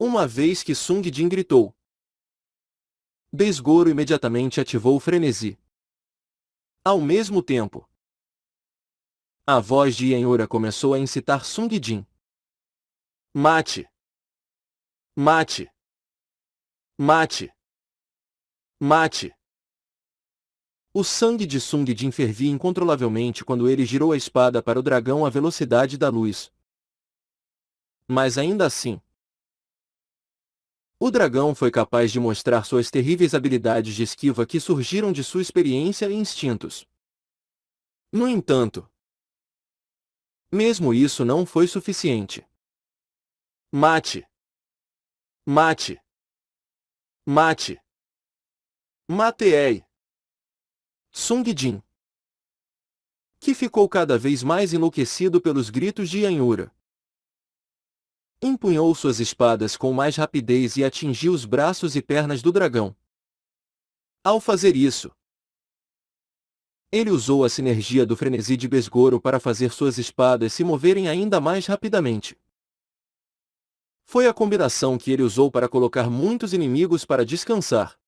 Uma vez que Sung Jin gritou, Besgoro imediatamente ativou o frenesi. Ao mesmo tempo, a voz de Yanhura começou a incitar Sung Jin. Mate! Mate! Mate! Mate! O sangue de Sung Jin fervia incontrolavelmente quando ele girou a espada para o dragão à velocidade da luz. Mas ainda assim, o dragão foi capaz de mostrar suas terríveis habilidades de esquiva que surgiram de sua experiência e instintos. No entanto, mesmo isso não foi suficiente. Mate! Mate! Mate! Matei! Sung Jin, que ficou cada vez mais enlouquecido pelos gritos de Yanhura, empunhou suas espadas com mais rapidez e atingiu os braços e pernas do dragão. Ao fazer isso, ele usou a sinergia do frenesi de Besgoro para fazer suas espadas se moverem ainda mais rapidamente. Foi a combinação que ele usou para colocar muitos inimigos para descansar.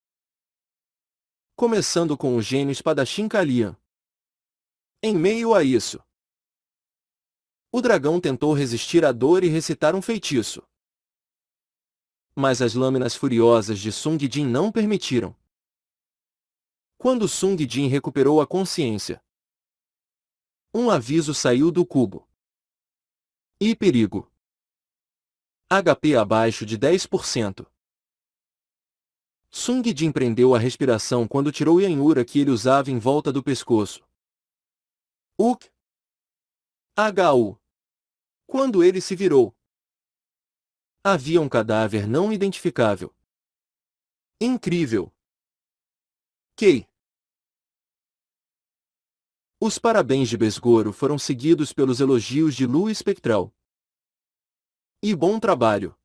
Começando com o gênio espadachim Kalian. Em meio a isso, o dragão tentou resistir à dor e recitar um feitiço. Mas as lâminas furiosas de Sung Jin não permitiram. Quando Sung Jin recuperou a consciência, um aviso saiu do cubo. E perigo. HP abaixo de 10%. Sung Jin prendeu a respiração quando tirou a Yanhura que ele usava em volta do pescoço. Uk! HU! Quando ele se virou, havia um cadáver não identificável. Incrível! Que? Os parabéns de Besgoro foram seguidos pelos elogios de lua espectral. E bom trabalho,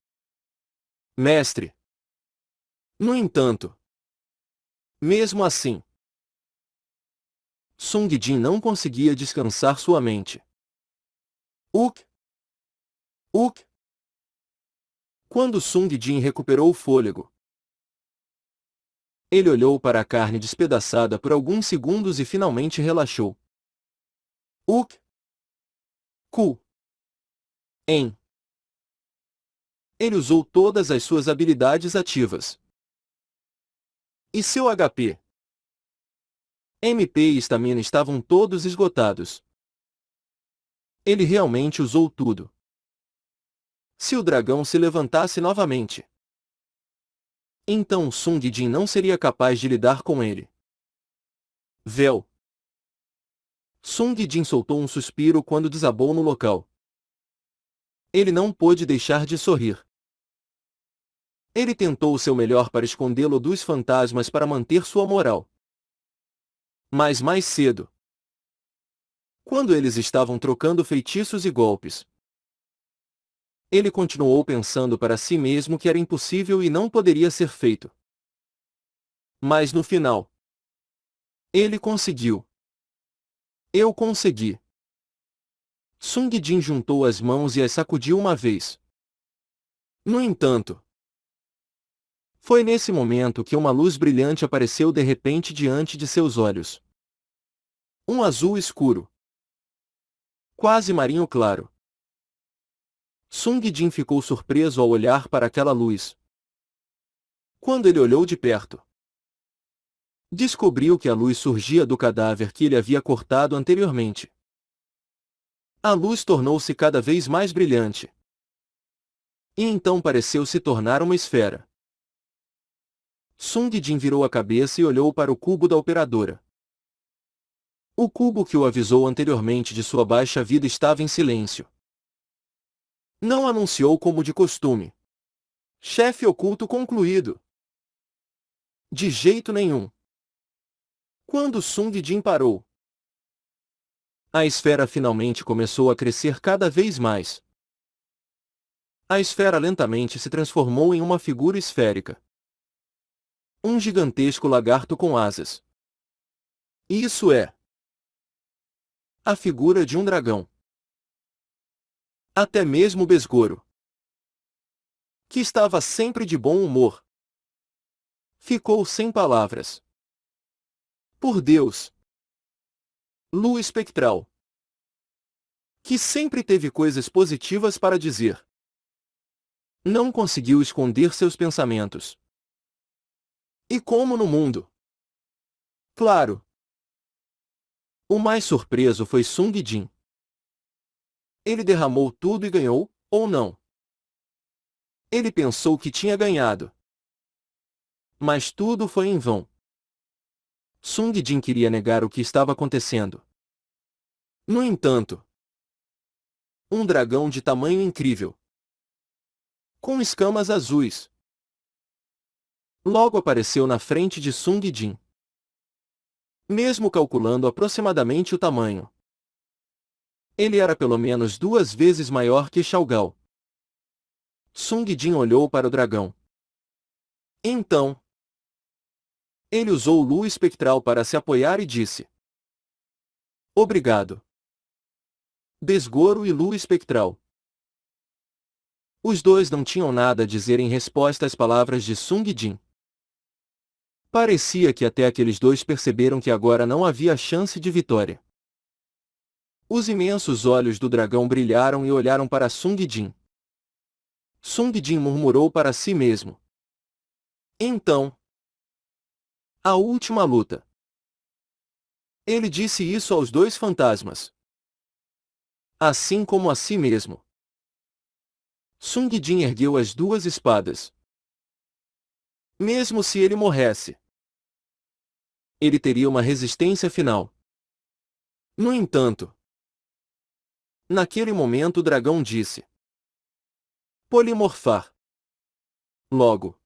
mestre! No entanto, mesmo assim, Sung Jin não conseguia descansar sua mente. Uk! Uk! Quando Sung Jin recuperou o fôlego, ele olhou para a carne despedaçada por alguns segundos e finalmente relaxou. Uk! Ku! En! Ele usou todas as suas habilidades ativas. E seu HP, MP e estamina estavam todos esgotados. Ele realmente usou tudo. Se o dragão se levantasse novamente, então Sung Jin não seria capaz de lidar com ele. Véu! Sung Jin soltou um suspiro quando desabou no local. Ele não pôde deixar de sorrir. Ele tentou o seu melhor para escondê-lo dos fantasmas para manter sua moral. Mas mais cedo, quando eles estavam trocando feitiços e golpes, ele continuou pensando para si mesmo que era impossível e não poderia ser feito. Mas no final, ele conseguiu. Eu consegui. Sung Jin juntou as mãos e as sacudiu uma vez. No entanto, foi nesse momento que uma luz brilhante apareceu de repente diante de seus olhos. Um azul escuro, quase marinho claro. Sung Jin ficou surpreso ao olhar para aquela luz. Quando ele olhou de perto, descobriu que a luz surgia do cadáver que ele havia cortado anteriormente. A luz tornou-se cada vez mais brilhante. E então pareceu se tornar uma esfera. Sung Jin virou a cabeça e olhou para o cubo da operadora. O cubo que o avisou anteriormente de sua baixa vida estava em silêncio. Não anunciou como de costume. Chefe oculto concluído. De jeito nenhum. Quando Sung Jin parou, a esfera finalmente começou a crescer cada vez mais. A esfera lentamente se transformou em uma figura esférica. Um gigantesco lagarto com asas. Isso é a figura de um dragão. Até mesmo Besgoro que estava sempre de bom humor. Ficou sem palavras. Por Deus! Lua espectral, que sempre teve coisas positivas para dizer. Não conseguiu esconder seus pensamentos. E como no mundo? Claro. O mais surpreso foi Sung Jin. Ele derramou tudo e ganhou, ou não? Ele pensou que tinha ganhado. Mas tudo foi em vão. Sung Jin queria negar o que estava acontecendo. No entanto, um dragão de tamanho incrível, com escamas azuis, logo apareceu na frente de Sung Jin. Mesmo calculando aproximadamente o tamanho, ele era pelo menos 2 vezes maior que Shao Gao. Sung Jin olhou para o dragão. Então, ele usou lua espectral para se apoiar e disse: Obrigado. Desgoro e lua espectral. Os dois não tinham nada a dizer em resposta às palavras de Sung Jin. Parecia que até aqueles dois perceberam que agora não havia chance de vitória. Os imensos olhos do dragão brilharam e olharam para Sung Jin. Sung Jin murmurou para si mesmo. Então, a última luta. Ele disse isso aos dois fantasmas, assim como a si mesmo. Sung Jin ergueu as duas espadas. Mesmo se ele morresse, ele teria uma resistência final. No entanto, naquele momento o dragão disse: Polimorfar. Logo,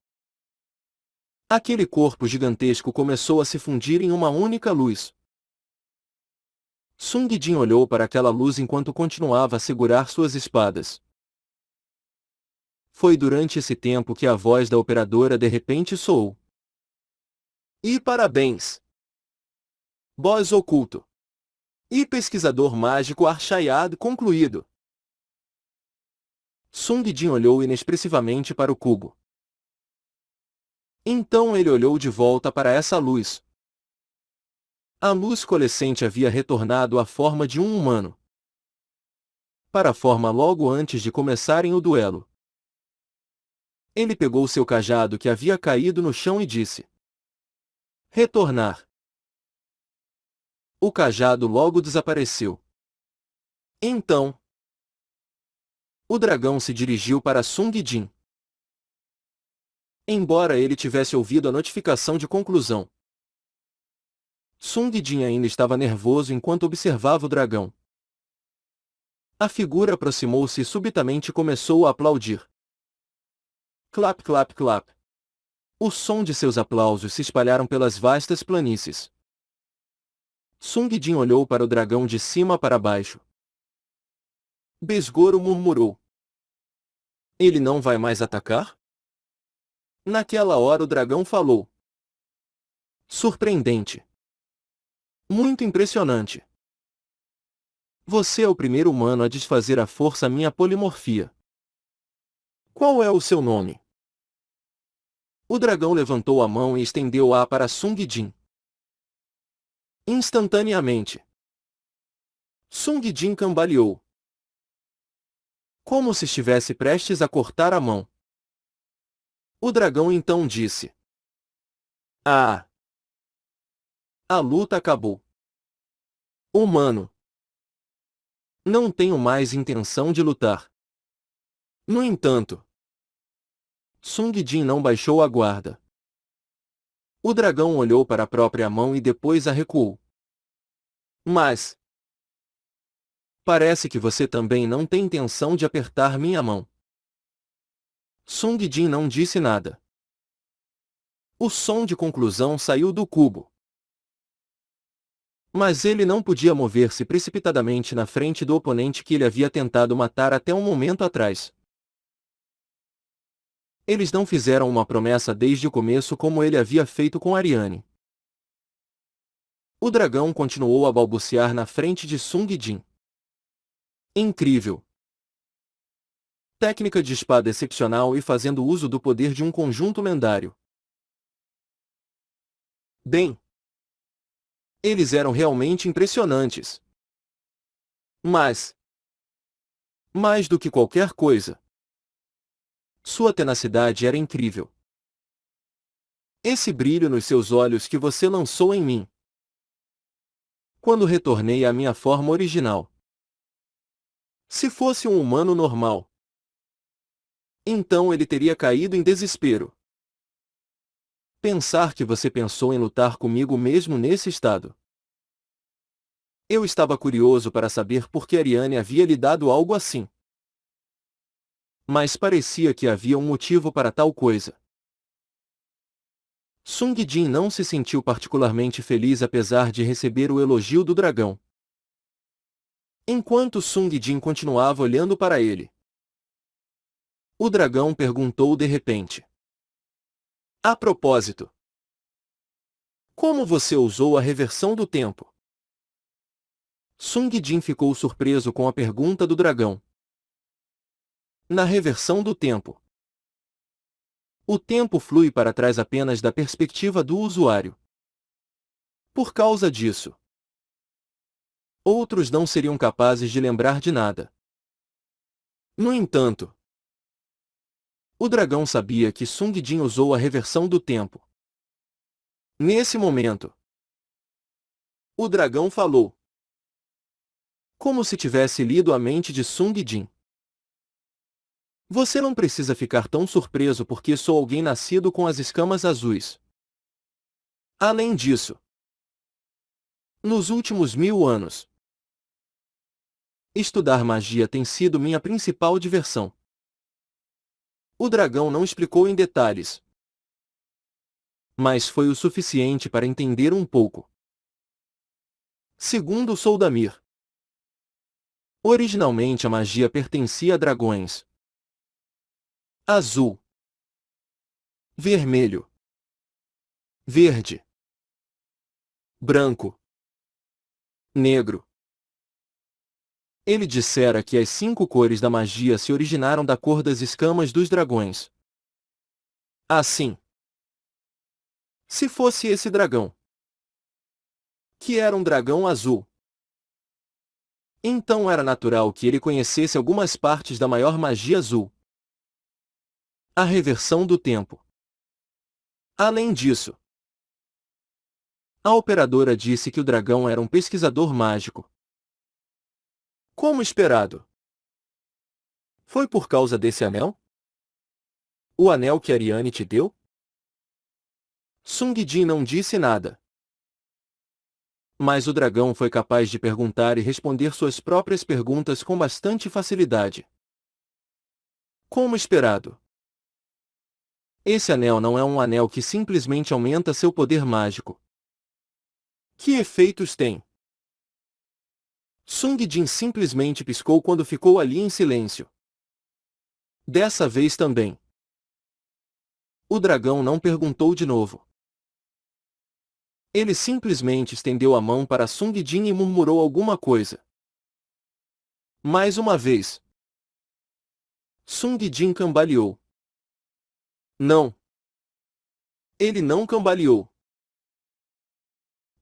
aquele corpo gigantesco começou a se fundir em uma única luz. Sung Jin olhou para aquela luz enquanto continuava a segurar suas espadas. Foi durante esse tempo que a voz da operadora de repente soou. E parabéns! Boss oculto. E pesquisador mágico Arshayad concluído. Sung Jin olhou inexpressivamente para o cubo. Então ele olhou de volta para essa luz. A luz coalescente havia retornado à forma de um humano. Para a forma logo antes de começarem o duelo. Ele pegou seu cajado que havia caído no chão e disse: Retornar. O cajado logo desapareceu. Então, o dragão se dirigiu para Sung Jin. Embora ele tivesse ouvido a notificação de conclusão, Sung Jin ainda estava nervoso enquanto observava o dragão. A figura aproximou-se e subitamente começou a aplaudir. Clap, clap, clap. O som de seus aplausos se espalharam pelas vastas planícies. Sung Jin olhou para o dragão de cima para baixo. Besgoro murmurou: Ele não vai mais atacar? Naquela hora o dragão falou: Surpreendente. Muito impressionante. Você é o primeiro humano a desfazer à força minha polimorfia. Qual é o seu nome? O dragão levantou a mão e estendeu-a para Sung Jin. Instantaneamente, Sung Jin cambaleou, como se estivesse prestes a cortar a mão. O dragão então disse: Ah! A luta acabou. Humano. Não tenho mais intenção de lutar. No entanto, Sung Jin não baixou a guarda. O dragão olhou para a própria mão e depois a recuou. Mas parece que você também não tem intenção de apertar minha mão. Sung Jin não disse nada. O som de conclusão saiu do cubo. Mas ele não podia mover-se precipitadamente na frente do oponente que ele havia tentado matar até um momento atrás. Eles não fizeram uma promessa desde o começo como ele havia feito com Ariane. O dragão continuou a balbuciar na frente de Sung Jin. Incrível! Técnica de espada excepcional e fazendo uso do poder de um conjunto lendário. Bem, eles eram realmente impressionantes. Mas, mais do que qualquer coisa, sua tenacidade era incrível. Esse brilho nos seus olhos que você lançou em mim, quando retornei à minha forma original. Se fosse um humano normal, então ele teria caído em desespero. Pensar que você pensou em lutar comigo mesmo nesse estado. Eu estava curioso para saber por que Ariane havia lhe dado algo assim. Mas parecia que havia um motivo para tal coisa. Sung Jin não se sentiu particularmente feliz apesar de receber o elogio do dragão. Enquanto Sung Jin continuava olhando para ele, o dragão perguntou de repente. A propósito, como você usou a reversão do tempo? Sung Jin ficou surpreso com a pergunta do dragão. Na reversão do tempo, o tempo flui para trás apenas da perspectiva do usuário. Por causa disso, outros não seriam capazes de lembrar de nada. No entanto, o dragão sabia que Sung Jin usou a reversão do tempo. Nesse momento, o dragão falou, como se tivesse lido a mente de Sung Jin. Você não precisa ficar tão surpreso porque sou alguém nascido com as escamas azuis. Além disso, nos últimos 1000 anos, estudar magia tem sido minha principal diversão. O dragão não explicou em detalhes, mas foi o suficiente para entender um pouco. Segundo Soldamir, originalmente a magia pertencia a dragões. Azul, vermelho, verde, branco, negro. Ele dissera que as 5 cores da magia se originaram da cor das escamas dos dragões. Assim, se fosse esse dragão, que era um dragão azul, então era natural que ele conhecesse algumas partes da maior magia azul. A reversão do tempo. Além disso, a operadora disse que o dragão era um pesquisador mágico. Como esperado. Foi por causa desse anel? O anel que Ariane te deu? Sung Jin não disse nada. Mas o dragão foi capaz de perguntar e responder suas próprias perguntas com bastante facilidade. Como esperado. Esse anel não é um anel que simplesmente aumenta seu poder mágico. Que efeitos tem? Sung Jin simplesmente piscou quando ficou ali em silêncio. Dessa vez também. O dragão não perguntou de novo. Ele simplesmente estendeu a mão para Sung Jin e murmurou alguma coisa. Mais uma vez. Sung Jin cambaleou. Não. Ele não cambaleou.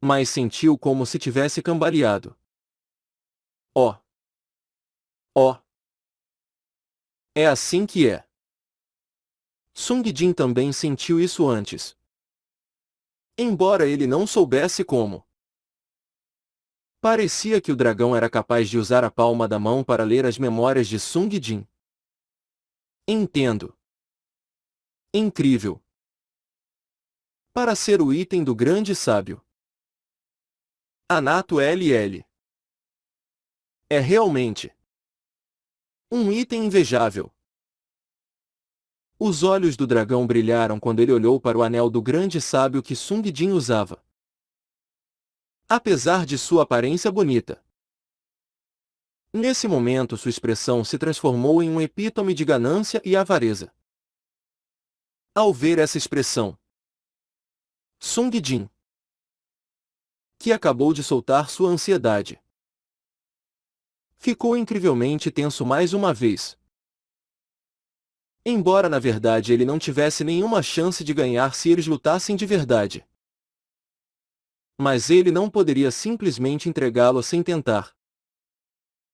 Mas sentiu como se tivesse cambaleado. Oh. Oh. É assim que é. Sung Jin também sentiu isso antes. Embora ele não soubesse como. Parecia que o dragão era capaz de usar a palma da mão para ler as memórias de Sung Jin. Entendo. Incrível. Para ser o item do grande sábio. Anato LL. É realmente um item invejável. Os olhos do dragão brilharam quando ele olhou para o anel do grande sábio que Sung Jin usava. Apesar de sua aparência bonita. Nesse momento sua expressão se transformou em um epítome de ganância e avareza. Ao ver essa expressão, Sung Jin, que acabou de soltar sua ansiedade, ficou incrivelmente tenso mais uma vez. Embora na verdade ele não tivesse nenhuma chance de ganhar se eles lutassem de verdade. Mas ele não poderia simplesmente entregá-lo sem tentar.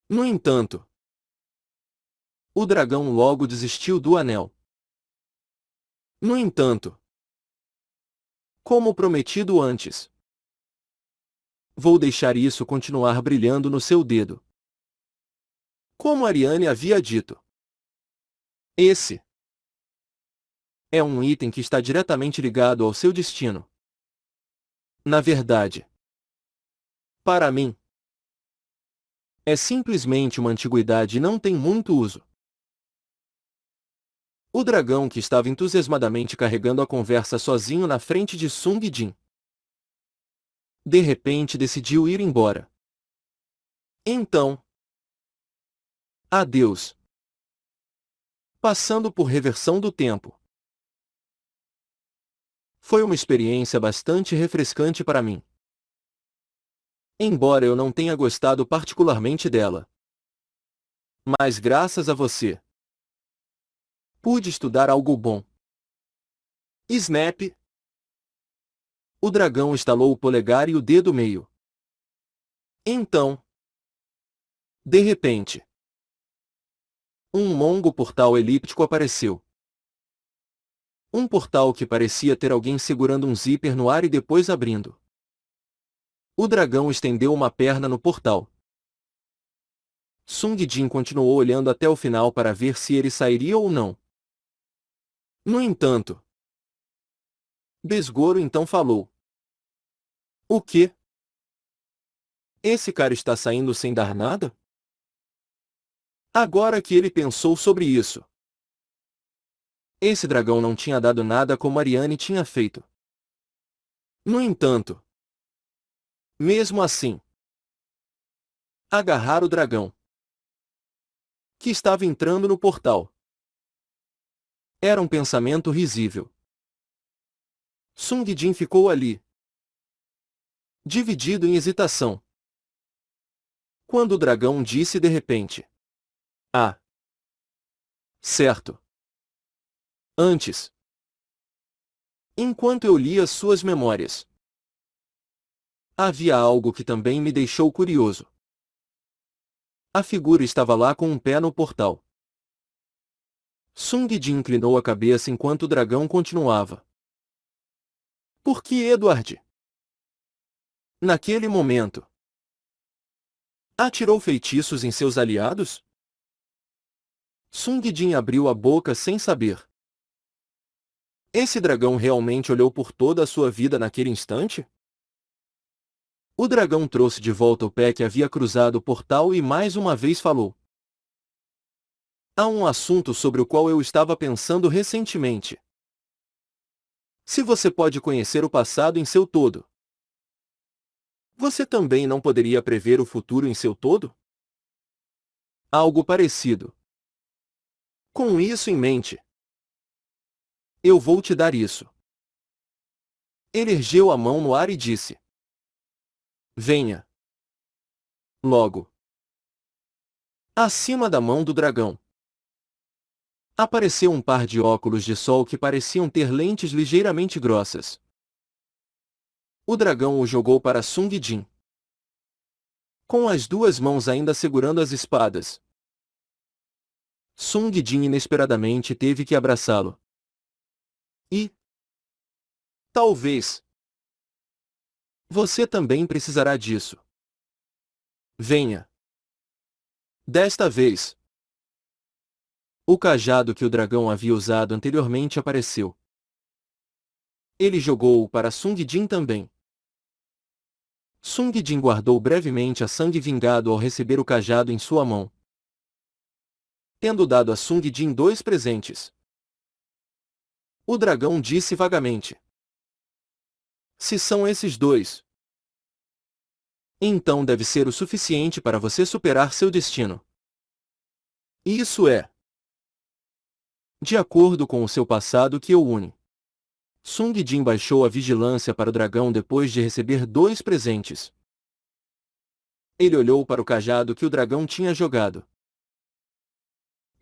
No entanto, o dragão logo desistiu do anel. No entanto, como prometido antes, vou deixar isso continuar brilhando no seu dedo. Como Ariane havia dito. Esse é um item que está diretamente ligado ao seu destino. Na verdade, para mim, é simplesmente uma antiguidade e não tem muito uso. O dragão que estava entusiasmadamente carregando a conversa sozinho na frente de Sung Jin, de repente decidiu ir embora. Então, adeus. Passando por reversão do tempo. Foi uma experiência bastante refrescante para mim. Embora eu não tenha gostado particularmente dela. Mas graças a você, pude estudar algo bom. Snap. O dragão estalou o polegar e o dedo meio. Então, de repente, um longo portal elíptico apareceu. Um portal que parecia ter alguém segurando um zíper no ar e depois abrindo. O dragão estendeu uma perna no portal. Sung Jin continuou olhando até o final para ver se ele sairia ou não. No entanto, Besgoro então falou. O quê? Esse cara está saindo sem dar nada? Agora que ele pensou sobre isso. Esse dragão não tinha dado nada como Ariane tinha feito. No entanto, mesmo assim, agarrar o dragão, que estava entrando no portal, era um pensamento risível. Sung Jin ficou ali, dividido em hesitação. Quando o dragão disse de repente: Ah, certo. Antes, enquanto eu lia suas memórias, havia algo que também me deixou curioso. A figura estava lá com um pé no portal. Sung Jin inclinou a cabeça enquanto o dragão continuava. Por que Edward? Naquele momento, atirou feitiços em seus aliados? Sung Jin abriu a boca sem saber. Esse dragão realmente olhou por toda a sua vida naquele instante? O dragão trouxe de volta o pé que havia cruzado o portal e mais uma vez falou. Há um assunto sobre o qual eu estava pensando recentemente. Se você pode conhecer o passado em seu todo, você também não poderia prever o futuro em seu todo? Algo parecido. Com isso em mente, eu vou te dar isso. Ele ergueu a mão no ar e disse. Venha. Logo. Acima da mão do dragão, apareceu um par de óculos de sol que pareciam ter lentes ligeiramente grossas. O dragão o jogou para Sung Jin, com as duas mãos ainda segurando as espadas. Sung Jin inesperadamente teve que abraçá-lo. E, talvez, você também precisará disso. Venha. Desta vez, o cajado que o dragão havia usado anteriormente apareceu. Ele jogou-o para Sung Jin também. Sung Jin guardou brevemente a sangue vingado ao receber o cajado em sua mão, tendo dado a Sung Jin 2 presentes. O dragão disse vagamente. Se são esses 2, então deve ser o suficiente para você superar seu destino. Isso é, de acordo com o seu passado que o une. Sung Jin baixou a vigilância para o dragão depois de receber 2 presentes. Ele olhou para o cajado que o dragão tinha jogado.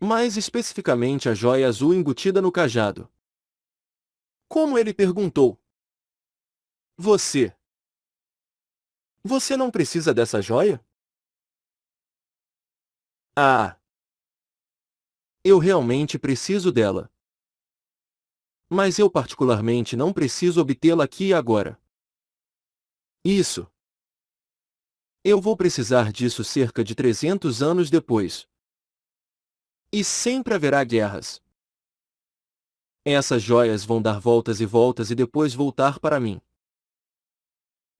Mais especificamente a joia azul embutida no cajado. Como ele perguntou. Você não precisa dessa joia? Ah! Eu realmente preciso dela. Mas eu particularmente não preciso obtê-la aqui e agora. Isso. Eu vou precisar disso cerca de 300 anos depois. E sempre haverá guerras. Essas joias vão dar voltas e voltas e depois voltar para mim.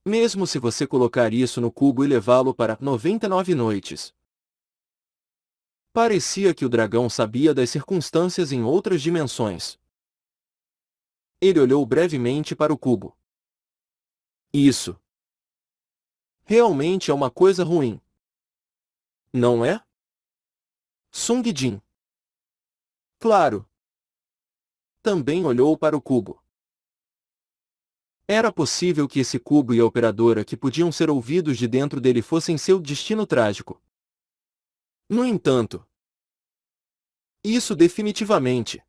Mesmo se você colocar isso no cubo e levá-lo para 99 noites. Parecia que o dragão sabia das circunstâncias em outras dimensões. Ele olhou brevemente para o cubo. Isso. Realmente é uma coisa ruim. Não é? Sung Jin. Claro. Também olhou para o cubo. Era possível que esse cubo e a operadora que podiam ser ouvidos de dentro dele fossem seu destino trágico. No entanto, isso definitivamente.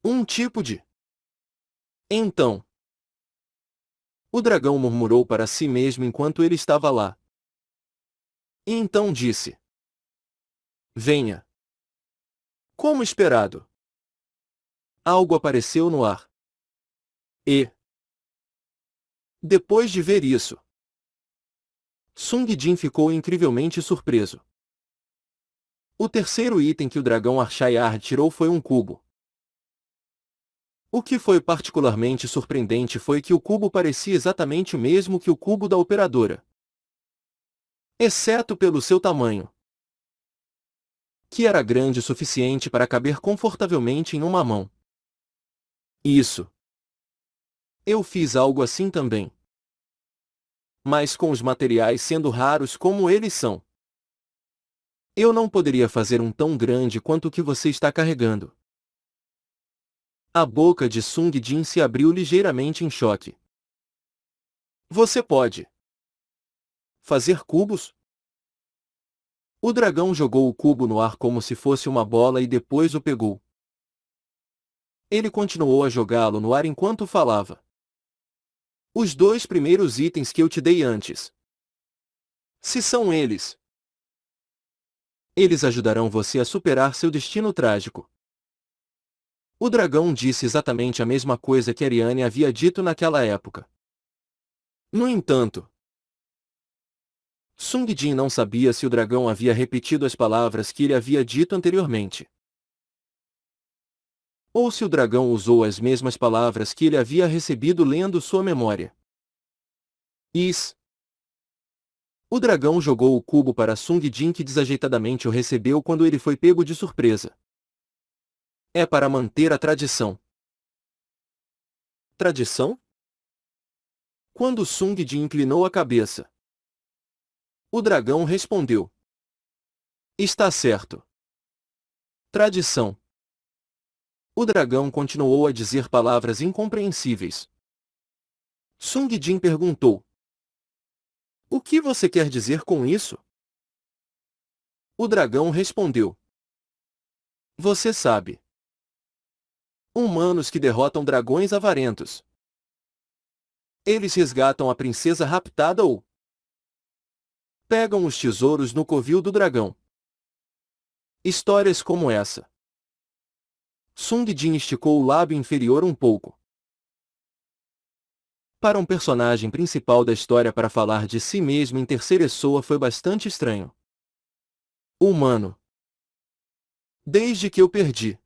Um tipo de. Então. O dragão murmurou para si mesmo enquanto ele estava lá. E então disse. Venha. Como esperado. Algo apareceu no ar. E. Depois de ver isso, Sung Jin ficou incrivelmente surpreso. O terceiro item que o dragão Archaiar tirou foi um cubo. O que foi particularmente surpreendente foi que o cubo parecia exatamente o mesmo que o cubo da operadora. Exceto pelo seu tamanho, que era grande o suficiente para caber confortavelmente em uma mão. Isso. Eu fiz algo assim também. Mas com os materiais sendo raros como eles são. Eu não poderia fazer um tão grande quanto o que você está carregando. A boca de Sung Jin se abriu ligeiramente em choque. Você pode fazer cubos? O dragão jogou o cubo no ar como se fosse uma bola e depois o pegou. Ele continuou a jogá-lo no ar enquanto falava. Os dois primeiros itens que eu te dei antes. Se são eles. Eles ajudarão você a superar seu destino trágico. O dragão disse exatamente a mesma coisa que Ariane havia dito naquela época. No entanto, Sung Jin não sabia se o dragão havia repetido as palavras que ele havia dito anteriormente. Ou se o dragão usou as mesmas palavras que ele havia recebido lendo sua memória. O dragão jogou o cubo para Sung Jin que desajeitadamente o recebeu quando ele foi pego de surpresa. É para manter a tradição. Tradição? Quando Sung Jin inclinou a cabeça, o dragão respondeu. Está certo. Tradição. O dragão continuou a dizer palavras incompreensíveis. Sung Jin perguntou. O que você quer dizer com isso? O dragão respondeu. Você sabe. Humanos que derrotam dragões avarentos. Eles resgatam a princesa raptada ou pegam os tesouros no covil do dragão. Histórias como essa. Sung Jin esticou o lábio inferior um pouco. Para um personagem principal da história para falar de si mesmo em terceira pessoa foi bastante estranho. Humano. Desde que eu perdi.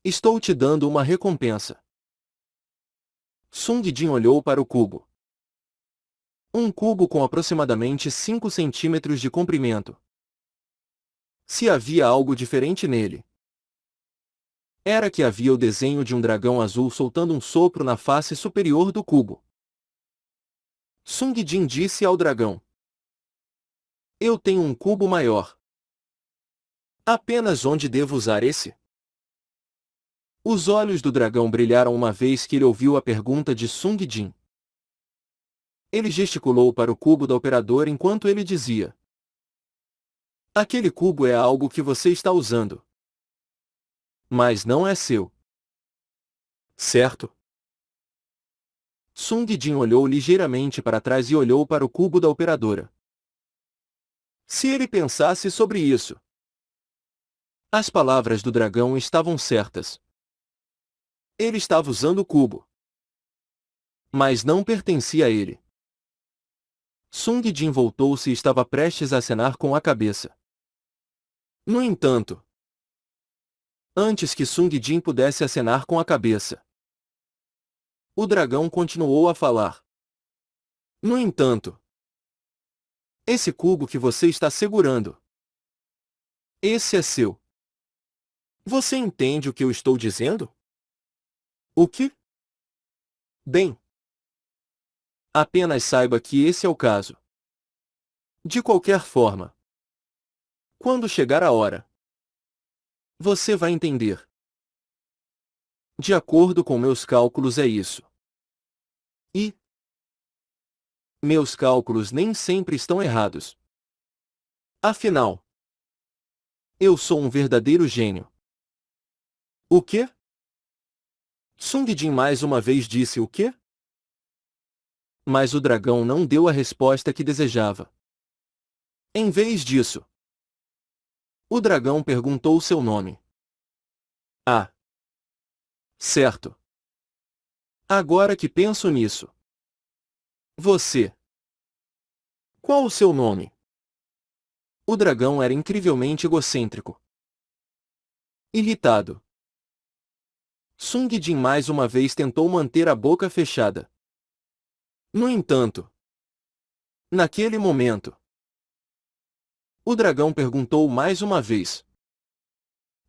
Estou te dando uma recompensa. Sung Jin olhou para o cubo. Um cubo com aproximadamente 5 centímetros de comprimento. Se havia algo diferente nele, era que havia o desenho de um dragão azul soltando um sopro na face superior do cubo. Sung Jin disse ao dragão. Eu tenho um cubo maior. Apenas onde devo usar esse? Os olhos do dragão brilharam uma vez que ele ouviu a pergunta de Sung Jin. Ele gesticulou para o cubo da operadora enquanto ele dizia. Aquele cubo é algo que você está usando. Mas não é seu. Certo? Sung Jin olhou ligeiramente para trás e olhou para o cubo da operadora. Se ele pensasse sobre isso. As palavras do dragão estavam certas. Ele estava usando o cubo. Mas não pertencia a ele. Sung Jin voltou-se e estava prestes a acenar com a cabeça. No entanto, antes que Sung Jin pudesse acenar com a cabeça, o dragão continuou a falar. No entanto, esse cubo que você está segurando, esse é seu. Você entende o que eu estou dizendo? O que? Bem, apenas saiba que esse é o caso. De qualquer forma, quando chegar a hora, você vai entender. De acordo com meus cálculos é isso. E meus cálculos nem sempre estão errados. Afinal, eu sou um verdadeiro gênio. O quê? Sung Jin mais uma vez disse o quê? Mas o dragão não deu a resposta que desejava. Em vez disso, o dragão perguntou seu nome. Ah, certo. Agora que penso nisso. Você. Qual o seu nome? O dragão era incrivelmente egocêntrico. Irritado, Sung Jin mais uma vez tentou manter a boca fechada. No entanto, naquele momento, o dragão perguntou mais uma vez.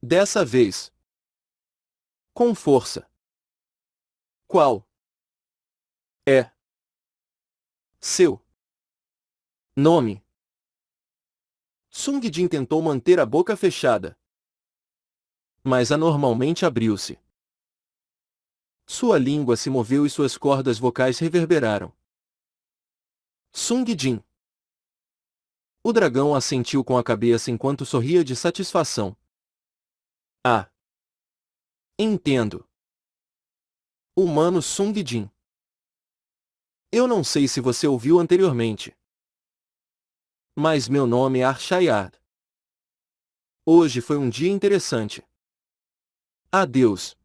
Dessa vez, com força. Qual é seu nome? Sung Jin tentou manter a boca fechada, mas anormalmente abriu-se. Sua língua se moveu e suas cordas vocais reverberaram. Sung Jin. O dragão assentiu com a cabeça enquanto sorria de satisfação. Ah! Entendo. Humano Sung Jin. Eu não sei se você ouviu anteriormente. Mas meu nome é Arshayard. Hoje foi um dia interessante. Adeus.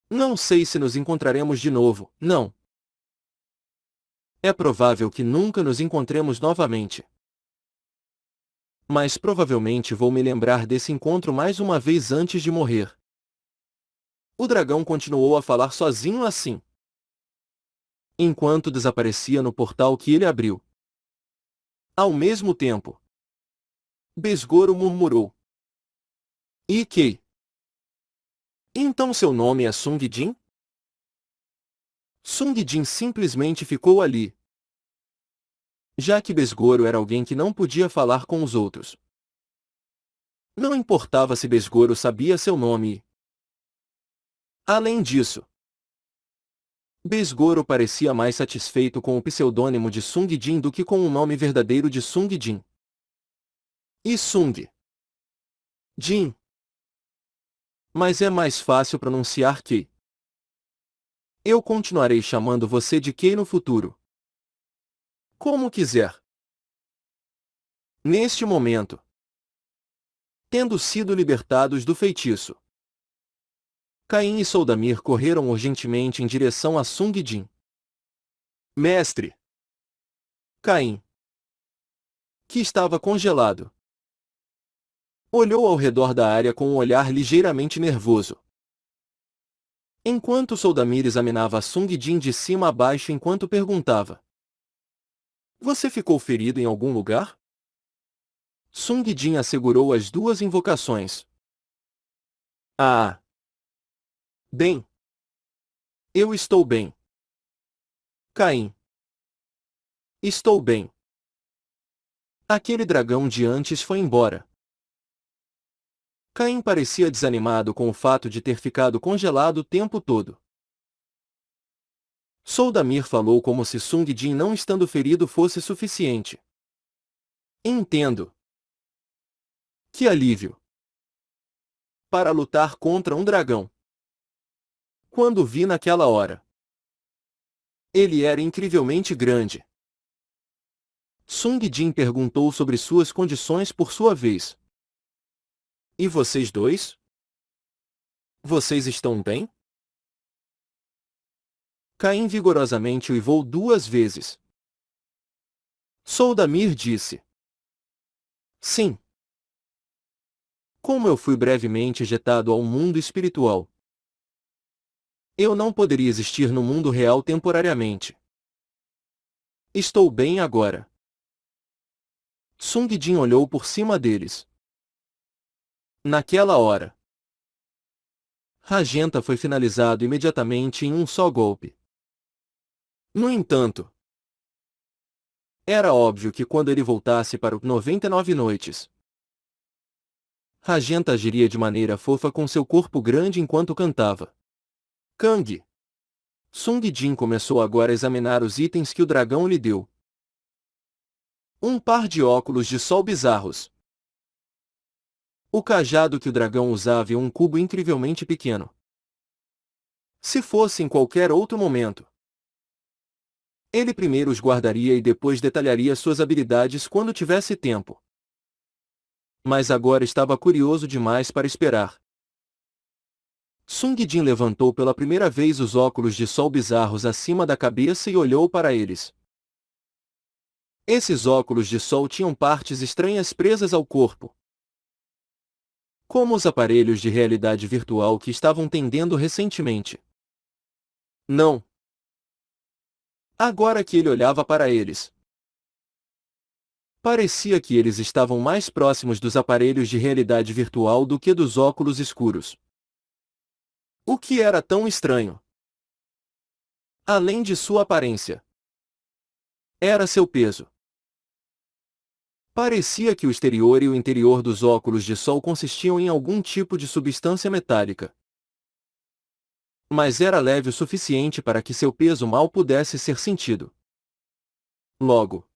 Não sei se nos encontraremos de novo, não. É provável que nunca nos encontremos novamente. Mas provavelmente vou me lembrar desse encontro mais uma vez antes de morrer. O dragão continuou a falar sozinho assim, enquanto desaparecia no portal que ele abriu. Ao mesmo tempo, Besgoro murmurou. Ikei. Então seu nome é Sung Jin? Sung Jin simplesmente ficou ali, já que Besgoro era alguém que não podia falar com os outros. Não importava se Besgoro sabia seu nome. Além disso, Besgoro parecia mais satisfeito com o pseudônimo de Sung Jin do que com o nome verdadeiro de Sung Jin. E Sung Jin. Mas é mais fácil pronunciar que. Eu continuarei chamando você de Kei no futuro. Como quiser. Neste momento, tendo sido libertados do feitiço, Caim e Soldamir correram urgentemente em direção a Sung Jin. Mestre! Caim, que estava congelado, olhou ao redor da área com um olhar ligeiramente nervoso. Enquanto Soldamir examinava Sung Jin de cima a baixo enquanto perguntava. Você ficou ferido em algum lugar? Sung Jin assegurou as duas invocações. Ah! Bem. Eu estou bem. Caim. Estou bem. Aquele dragão de antes foi embora. Caim parecia desanimado com o fato de ter ficado congelado o tempo todo. Soldamir falou como se Sung Jin não estando ferido fosse suficiente. Entendo. Que alívio! Para lutar contra um dragão. Quando o vi naquela hora. Ele era incrivelmente grande. Sung Jin perguntou sobre suas condições por sua vez. E vocês dois? Vocês estão bem? Caim vigorosamente uivou 2 vezes. Soldamir disse. Sim. Como eu fui brevemente ejetado ao mundo espiritual. Eu não poderia existir no mundo real temporariamente. Estou bem agora. Sung Jin olhou por cima deles. Naquela hora. Rajenta foi finalizado imediatamente em um só golpe. No entanto, era óbvio que quando ele voltasse para o 99 noites, Rajenta agiria de maneira fofa com seu corpo grande enquanto cantava. Kang. Sung Jin começou agora a examinar os itens que o dragão lhe deu. Um par de óculos de sol bizarros. O cajado que o dragão usava e um cubo incrivelmente pequeno. Se fosse em qualquer outro momento, ele primeiro os guardaria e depois detalharia suas habilidades quando tivesse tempo. Mas agora estava curioso demais para esperar. Sung Jin levantou pela primeira vez os óculos de sol bizarros acima da cabeça e olhou para eles. Esses óculos de sol tinham partes estranhas presas ao corpo. Como os aparelhos de realidade virtual que estavam tendendo recentemente. Não. Agora que ele olhava para eles, parecia que eles estavam mais próximos dos aparelhos de realidade virtual do que dos óculos escuros. O que era tão estranho? Além de sua aparência, era seu peso. Parecia que o exterior e o interior dos óculos de sol consistiam em algum tipo de substância metálica. Mas era leve o suficiente para que seu peso mal pudesse ser sentido. Logo,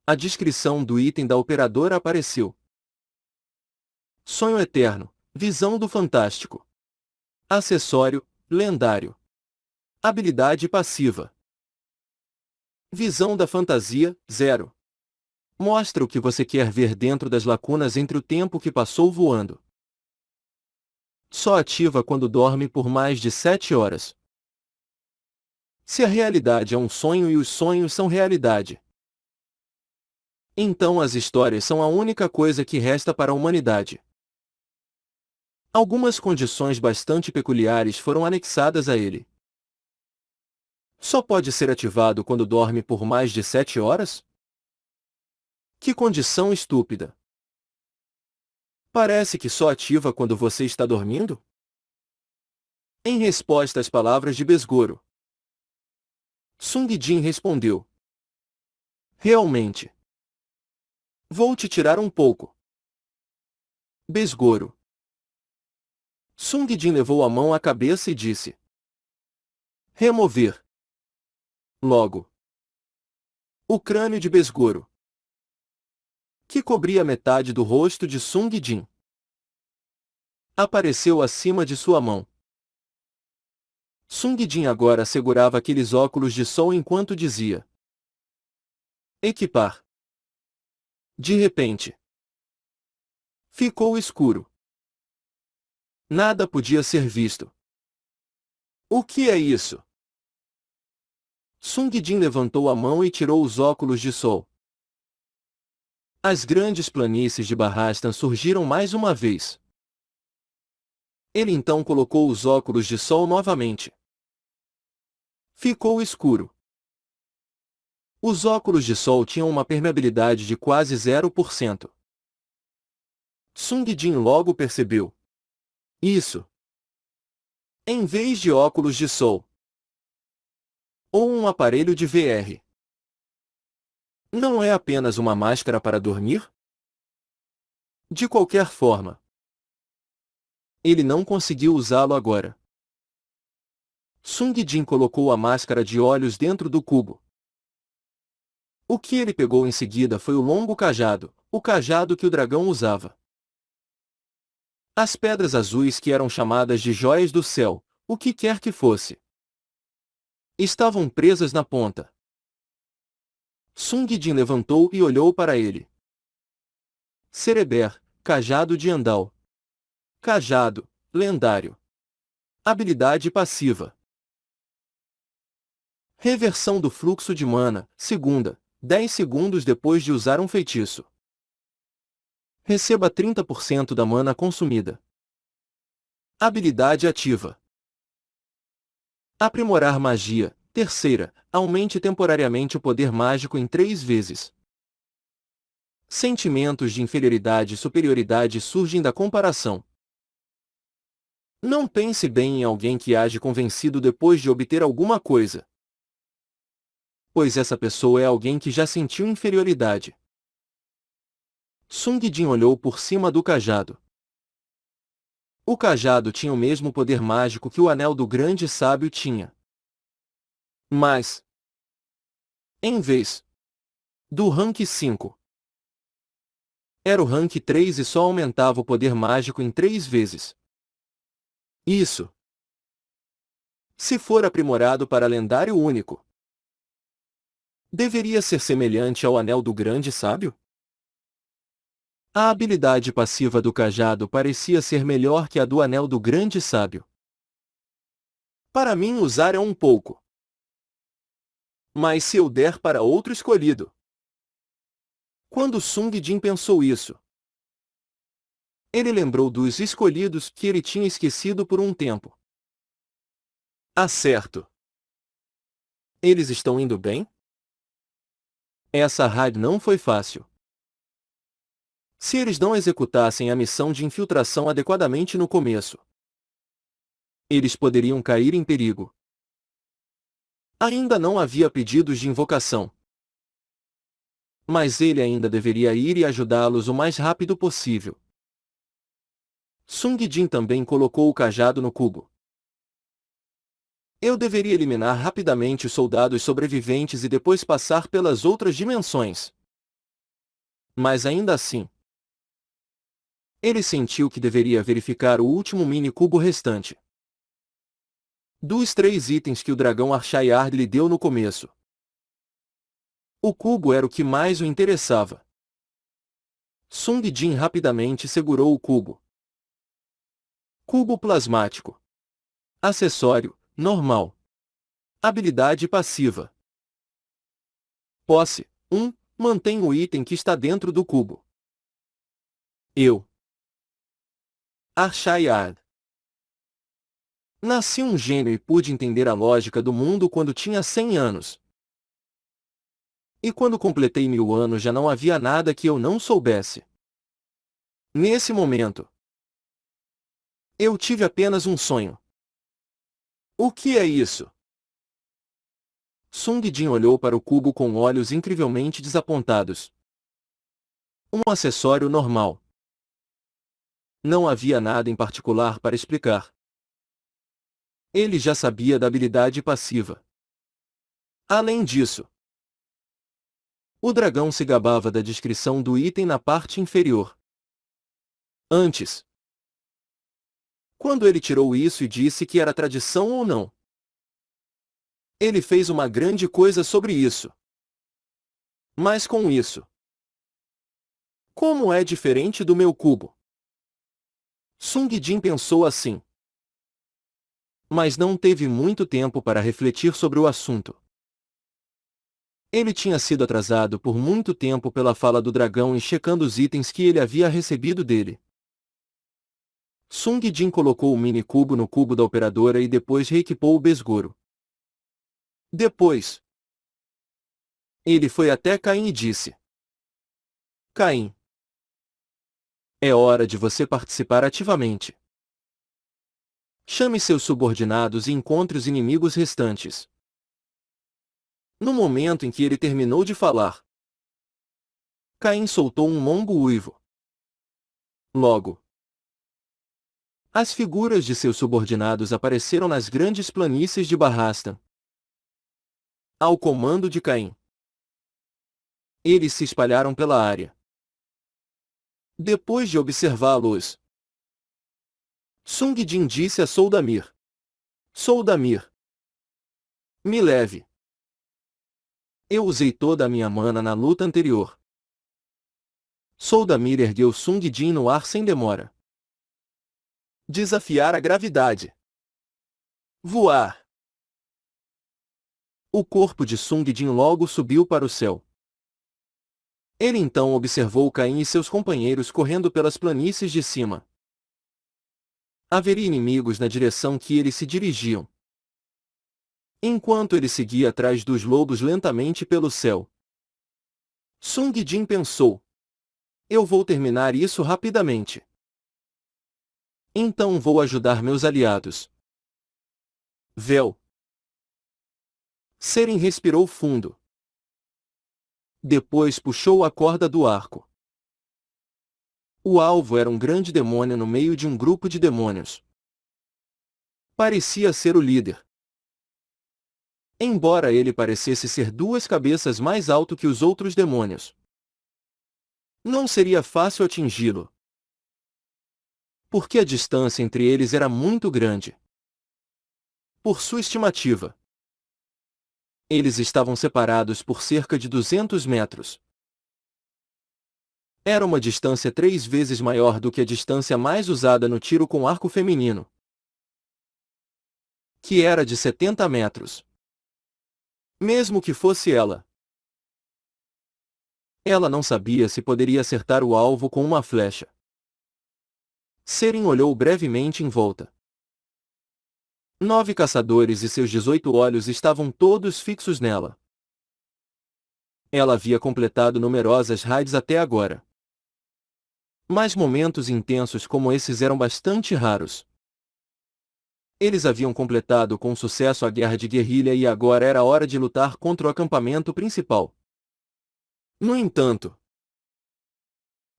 a descrição do item da operadora apareceu. Sonho eterno, visão do fantástico. Acessório, lendário. Habilidade passiva. Visão da fantasia, 0. Mostra o que você quer ver dentro das lacunas entre o tempo que passou voando. Só ativa quando dorme por mais de 7 horas. Se a realidade é um sonho e os sonhos são realidade, então as histórias são a única coisa que resta para a humanidade. Algumas condições bastante peculiares foram anexadas a ele. Só pode ser ativado quando dorme por mais de 7 horas? Que condição estúpida! Parece que só ativa quando você está dormindo? Em resposta às palavras de Besgoro, Sung Jin respondeu. Realmente. Vou te tirar um pouco. Besgoro. Sung Jin levou a mão à cabeça e disse. Remover. Logo. O crânio de Besgoro, que cobria metade do rosto de Sung Jin, apareceu acima de sua mão. Sung Jin agora segurava aqueles óculos de sol enquanto dizia. Equipar. De repente, ficou escuro. Nada podia ser visto. O que é isso? Sung Jin levantou a mão e tirou os óculos de sol. As grandes planícies de Barrastan surgiram mais uma vez. Ele então colocou os óculos de sol novamente. Ficou escuro. Os óculos de sol tinham uma permeabilidade de quase 0%. Sung Jin logo percebeu. Isso. Em vez de óculos de sol. Ou um aparelho de VR. Não é apenas uma máscara para dormir? De qualquer forma, ele não conseguiu usá-lo agora. Sung Jin colocou a máscara de olhos dentro do cubo. O que ele pegou em seguida foi o longo cajado, o cajado que o dragão usava. As pedras azuis que eram chamadas de joias do céu, o que quer que fosse, estavam presas na ponta. Sung Jin levantou e olhou para ele. Cereber, cajado de Andal. Cajado, lendário. Habilidade passiva. Reversão do fluxo de mana, segunda, 10 segundos depois de usar um feitiço. Receba 30% da mana consumida. Habilidade ativa. Aprimorar magia, terceira, aumente temporariamente o poder mágico em 3 vezes. Sentimentos de inferioridade e superioridade surgem da comparação. Não pense bem em alguém que age convencido depois de obter alguma coisa, pois essa pessoa é alguém que já sentiu inferioridade. Sung Jin olhou por cima do cajado. O cajado tinha o mesmo poder mágico que o anel do grande sábio tinha. Mas, em vez do rank 5, era o rank 3 e só aumentava o poder mágico em 3 vezes. Isso, se for aprimorado para lendário único, deveria ser semelhante ao anel do grande sábio? A habilidade passiva do cajado parecia ser melhor que a do anel do grande sábio. Para mim usar é um pouco. Mas se eu der para outro escolhido. Quando Sung Jin pensou isso, ele lembrou dos escolhidos que ele tinha esquecido por um tempo. Ah, certo. Eles estão indo bem? Essa raid não foi fácil. Se eles não executassem a missão de infiltração adequadamente no começo, eles poderiam cair em perigo. Ainda não havia pedidos de invocação, mas ele ainda deveria ir e ajudá-los o mais rápido possível. Sung Jin também colocou o cajado no cubo. Eu deveria eliminar rapidamente os soldados sobreviventes e depois passar pelas outras dimensões. Mas ainda assim, ele sentiu que deveria verificar o último mini-cubo restante. Dos 3 itens que o dragão Arshayard lhe deu no começo, o cubo era o que mais o interessava. Sung Jin rapidamente segurou o cubo. Cubo plasmático. Acessório, normal. Habilidade passiva. Posse, 1. Mantém o item que está dentro do cubo. Eu. Arshayard. Nasci um gênio e pude entender a lógica do mundo quando tinha 100 anos. E quando completei 1000 anos já não havia nada que eu não soubesse. Nesse momento, eu tive apenas um sonho. O que é isso? Sung Jin olhou para o cubo com olhos incrivelmente desapontados. Um acessório normal. Não havia nada em particular para explicar. Ele já sabia da habilidade passiva. Além disso, o dragão se gabava da descrição do item na parte inferior. Antes, quando ele tirou isso e disse que era tradição ou não, ele fez uma grande coisa sobre isso. Mas com isso, como é diferente do meu cubo? Sung Jin pensou assim. Mas não teve muito tempo para refletir sobre o assunto. Ele tinha sido atrasado por muito tempo pela fala do dragão e checando os itens que ele havia recebido dele. Sung Jin colocou o mini-cubo no cubo da operadora e depois reequipou o besgoro. Depois, ele foi até Caim e disse: Caim, é hora de você participar ativamente. Chame seus subordinados e encontre os inimigos restantes. No momento em que ele terminou de falar, Caim soltou um longo uivo. Logo, as figuras de seus subordinados apareceram nas grandes planícies de Barrastan. Ao comando de Caim, eles se espalharam pela área. Depois de observá-los, Sung Jin disse a Soldamir: Soldamir, me leve. Eu usei toda a minha mana na luta anterior. Soldamir ergueu Sung Jin no ar sem demora. Desafiar a gravidade. Voar. O corpo de Sung Jin logo subiu para o céu. Ele então observou Caim e seus companheiros correndo pelas planícies de cima. Haveria inimigos na direção que eles se dirigiam. Enquanto ele seguia atrás dos lobos lentamente pelo céu, Sung Jin pensou: eu vou terminar isso rapidamente. Então vou ajudar meus aliados. Véu. Seren respirou fundo. Depois puxou a corda do arco. O alvo era um grande demônio no meio de um grupo de demônios. Parecia ser o líder. Embora ele parecesse ser 2 cabeças mais alto que os outros demônios, não seria fácil atingi-lo, porque a distância entre eles era muito grande. Por sua estimativa, eles estavam separados por cerca de 200 metros. Era uma distância 3 vezes maior do que a distância mais usada no tiro com arco feminino, que era de 70 metros. Mesmo que fosse ela não sabia se poderia acertar o alvo com uma flecha. Seren olhou brevemente em volta. 9 caçadores e seus 18 olhos estavam todos fixos nela. Ela havia completado numerosas raids até agora. Mas momentos intensos como esses eram bastante raros. Eles haviam completado com sucesso a guerra de guerrilha e agora era hora de lutar contra o acampamento principal. No entanto,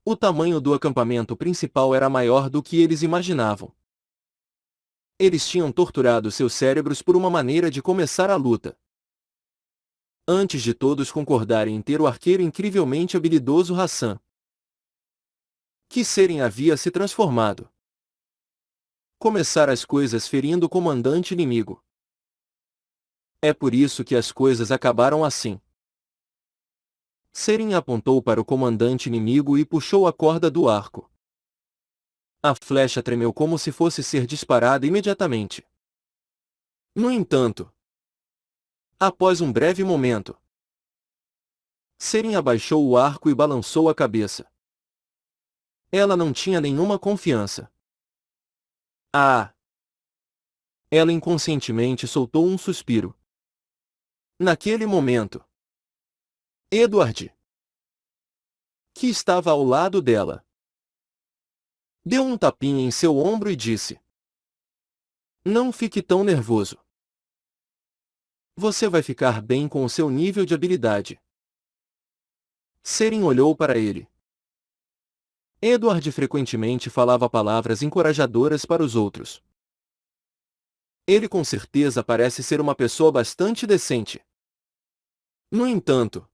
o tamanho do acampamento principal era maior do que eles imaginavam. Eles tinham torturado seus cérebros por uma maneira de começar a luta. Antes de todos concordarem em ter o arqueiro incrivelmente habilidoso Hassan, que Seren havia se transformado. Começar as coisas ferindo o comandante inimigo. É por isso que as coisas acabaram assim. Seren apontou para o comandante inimigo e puxou a corda do arco. A flecha tremeu como se fosse ser disparada imediatamente. No entanto, após um breve momento, Seren abaixou o arco e balançou a cabeça. Ela não tinha nenhuma confiança. Ah! Ela inconscientemente soltou um suspiro. Naquele momento, Edward, que estava ao lado dela, deu um tapinha em seu ombro e disse: não fique tão nervoso. Você vai ficar bem com o seu nível de habilidade. Seren olhou para ele. Edward frequentemente falava palavras encorajadoras para os outros. Ele com certeza parece ser uma pessoa bastante decente. No entanto,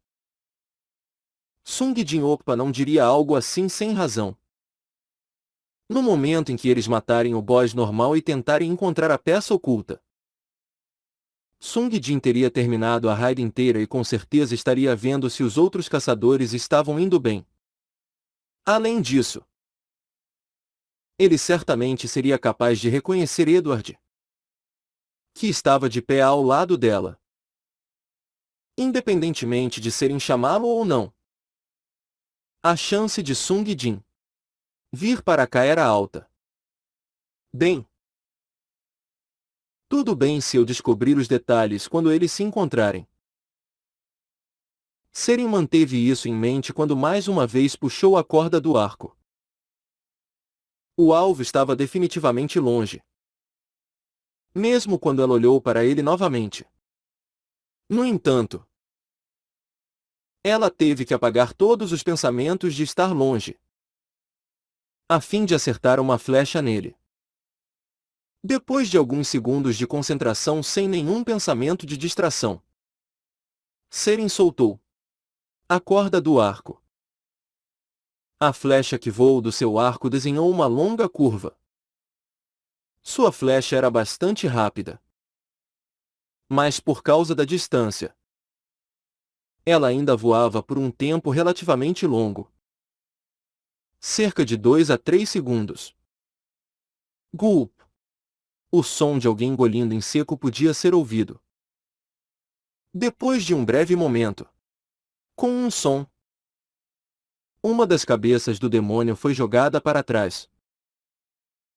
Sung Jin Oppa não diria algo assim sem razão. No momento em que eles matarem o boss normal e tentarem encontrar a peça oculta, Sung Jin teria terminado a raid inteira e com certeza estaria vendo se os outros caçadores estavam indo bem. Além disso, ele certamente seria capaz de reconhecer Edward, que estava de pé ao lado dela, independentemente de serem chamá-lo ou não. A chance de Sung Jin vir para cá era alta. Bem, tudo bem se eu descobrir os detalhes quando eles se encontrarem. Seren manteve isso em mente quando mais uma vez puxou a corda do arco. O alvo estava definitivamente longe, mesmo quando ela olhou para ele novamente. No entanto, ela teve que apagar todos os pensamentos de estar longe, a fim de acertar uma flecha nele. Depois de alguns segundos de concentração sem nenhum pensamento de distração, Seren soltou a corda do arco. A flecha que voou do seu arco desenhou uma longa curva. Sua flecha era bastante rápida. Mas por causa da distância, ela ainda voava por um tempo relativamente longo. Cerca de 2 a 3 segundos. Gulp! O som de alguém engolindo em seco podia ser ouvido. Depois de um breve momento, com um som, uma das cabeças do demônio foi jogada para trás.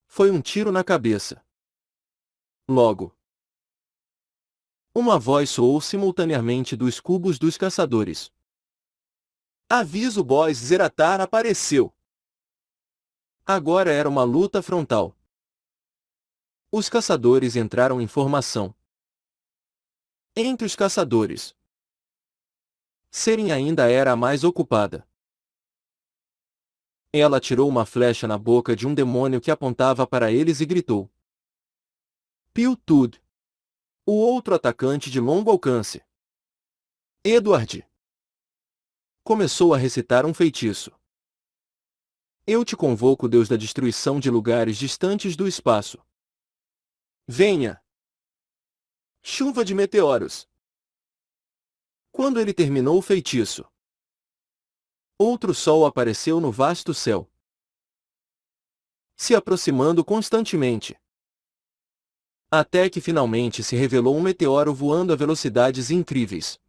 Foi um tiro na cabeça. Logo, uma voz soou simultaneamente dos cubos dos caçadores. Aviso, Boss Zeratar apareceu. Agora era uma luta frontal. Os caçadores entraram em formação. Entre os caçadores, Seren ainda era a mais ocupada. Ela atirou uma flecha na boca de um demônio que apontava para eles e gritou: Piltud! O outro atacante de longo alcance. Edward! Começou a recitar um feitiço. Eu te convoco, Deus da destruição de lugares distantes do espaço. Venha! Chuva de meteoros! Quando ele terminou o feitiço, outro sol apareceu no vasto céu, se aproximando constantemente, até que finalmente se revelou um meteoro voando a velocidades incríveis.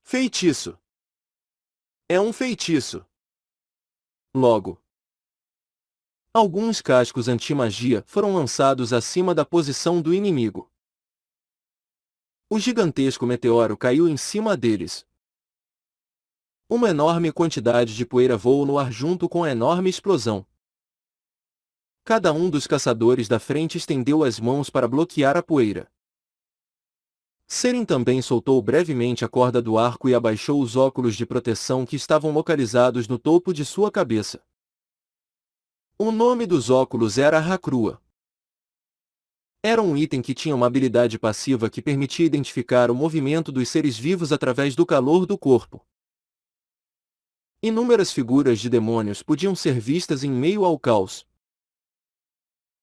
Feitiço! É um feitiço! Logo, alguns cascos anti-magia foram lançados acima da posição do inimigo. O gigantesco meteoro caiu em cima deles. Uma enorme quantidade de poeira voou no ar junto com a enorme explosão. Cada um dos caçadores da frente estendeu as mãos para bloquear a poeira. Seren também soltou brevemente a corda do arco e abaixou os óculos de proteção que estavam localizados no topo de sua cabeça. O nome dos óculos era Hakrua. Era um item que tinha uma habilidade passiva que permitia identificar o movimento dos seres vivos através do calor do corpo. Inúmeras figuras de demônios podiam ser vistas em meio ao caos.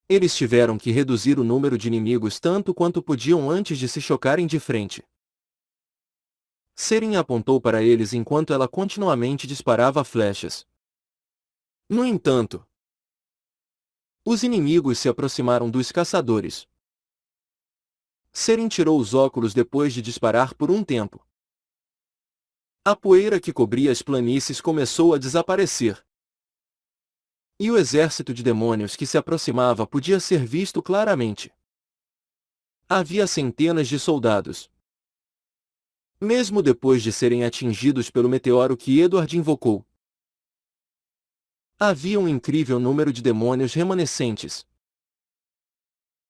Eles tiveram que reduzir o número de inimigos tanto quanto podiam antes de se chocarem de frente. Seren apontou para eles enquanto ela continuamente disparava flechas. No entanto, os inimigos se aproximaram dos caçadores. Seren tirou os óculos depois de disparar por um tempo. A poeira que cobria as planícies começou a desaparecer. E o exército de demônios que se aproximava podia ser visto claramente. Havia centenas de soldados. Mesmo depois de serem atingidos pelo meteoro que Edward invocou, havia um incrível número de demônios remanescentes.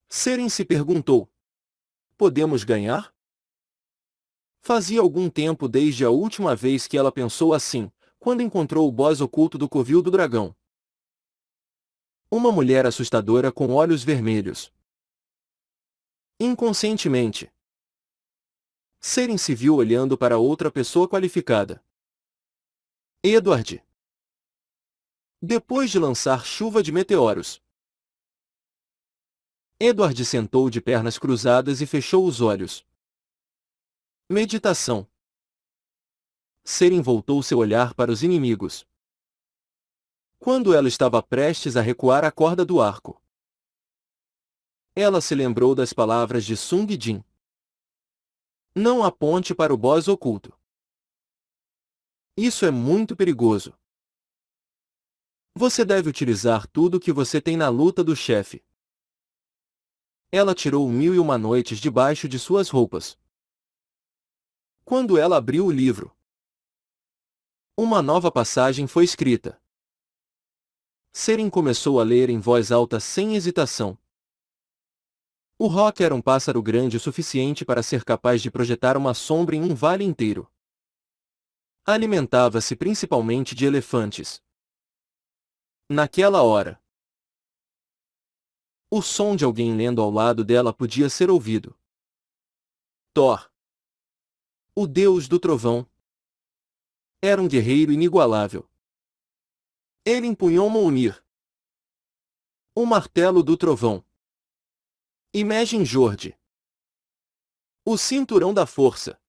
Seren se perguntou: podemos ganhar? Fazia algum tempo desde a última vez que ela pensou assim, quando encontrou o boss oculto do covil do dragão. Uma mulher assustadora com olhos vermelhos. Inconscientemente, Seren se viu olhando para outra pessoa qualificada. Edward. Depois de lançar chuva de meteoros, Edward sentou de pernas cruzadas e fechou os olhos. Meditação. Seren voltou seu olhar para os inimigos. Quando ela estava prestes a recuar a corda do arco, ela se lembrou das palavras de Sung Jin. Não aponte para o boss oculto. Isso é muito perigoso. Você deve utilizar tudo o que você tem na luta do chefe. Ela tirou 1001 noites debaixo de suas roupas. Quando ela abriu o livro, uma nova passagem foi escrita. Seren começou a ler em voz alta sem hesitação. O Rock era um pássaro grande o suficiente para ser capaz de projetar uma sombra em um vale inteiro. Alimentava-se principalmente de elefantes. Naquela hora, o som de alguém lendo ao lado dela podia ser ouvido. Thor, o deus do trovão, era um guerreiro inigualável. Ele empunhou Mjolnir, o martelo do trovão. Imagem Jord, o cinturão da força.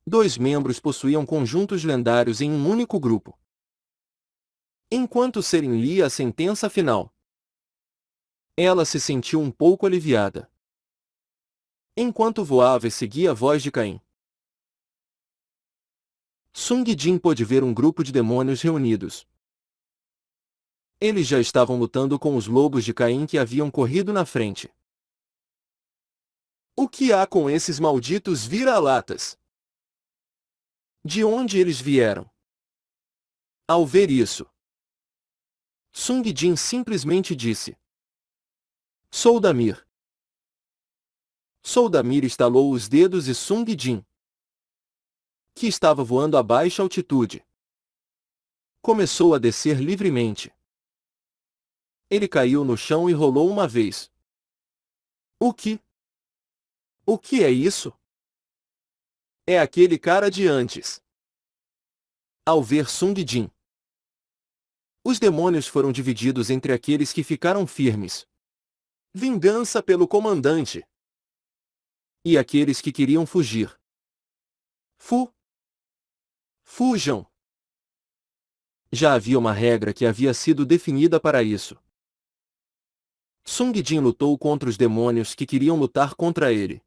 2 membros possuíam conjuntos lendários em um único grupo. Enquanto Seren lia a sentença final, ela se sentiu um pouco aliviada. Enquanto voava e seguia a voz de Caim, Sung Jin pôde ver um grupo de demônios reunidos. Eles já estavam lutando com os lobos de Caim que haviam corrido na frente. O que há com esses malditos vira-latas? De onde eles vieram? Ao ver isso, Sung Jin simplesmente disse: Soldamir. Soldamir estalou os dedos e Sung Jin, que estava voando a baixa altitude, começou a descer livremente. Ele caiu no chão e rolou uma vez. O que? O que é isso? É aquele cara de antes. Ao ver Sung Jin, os demônios foram divididos entre aqueles que ficaram firmes. Vingança pelo comandante. E aqueles que queriam fugir. Fujam! Já havia uma regra que havia sido definida para isso. Sung Jin lutou contra os demônios que queriam lutar contra ele,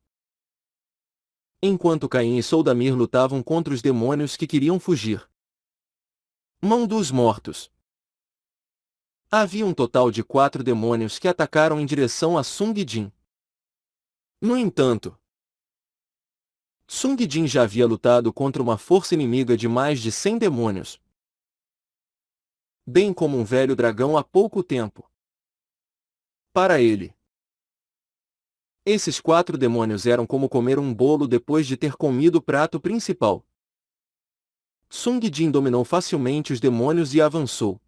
enquanto Caim e Soldamir lutavam contra os demônios que queriam fugir. Mão dos mortos. Havia um total de 4 demônios que atacaram em direção a Sung Jin. No entanto, Sung Jin já havia lutado contra uma força inimiga de mais de 100 demônios, bem como um velho dragão há pouco tempo. Para ele, esses 4 demônios eram como comer um bolo depois de ter comido o prato principal. Sung Jin dominou facilmente os demônios e avançou.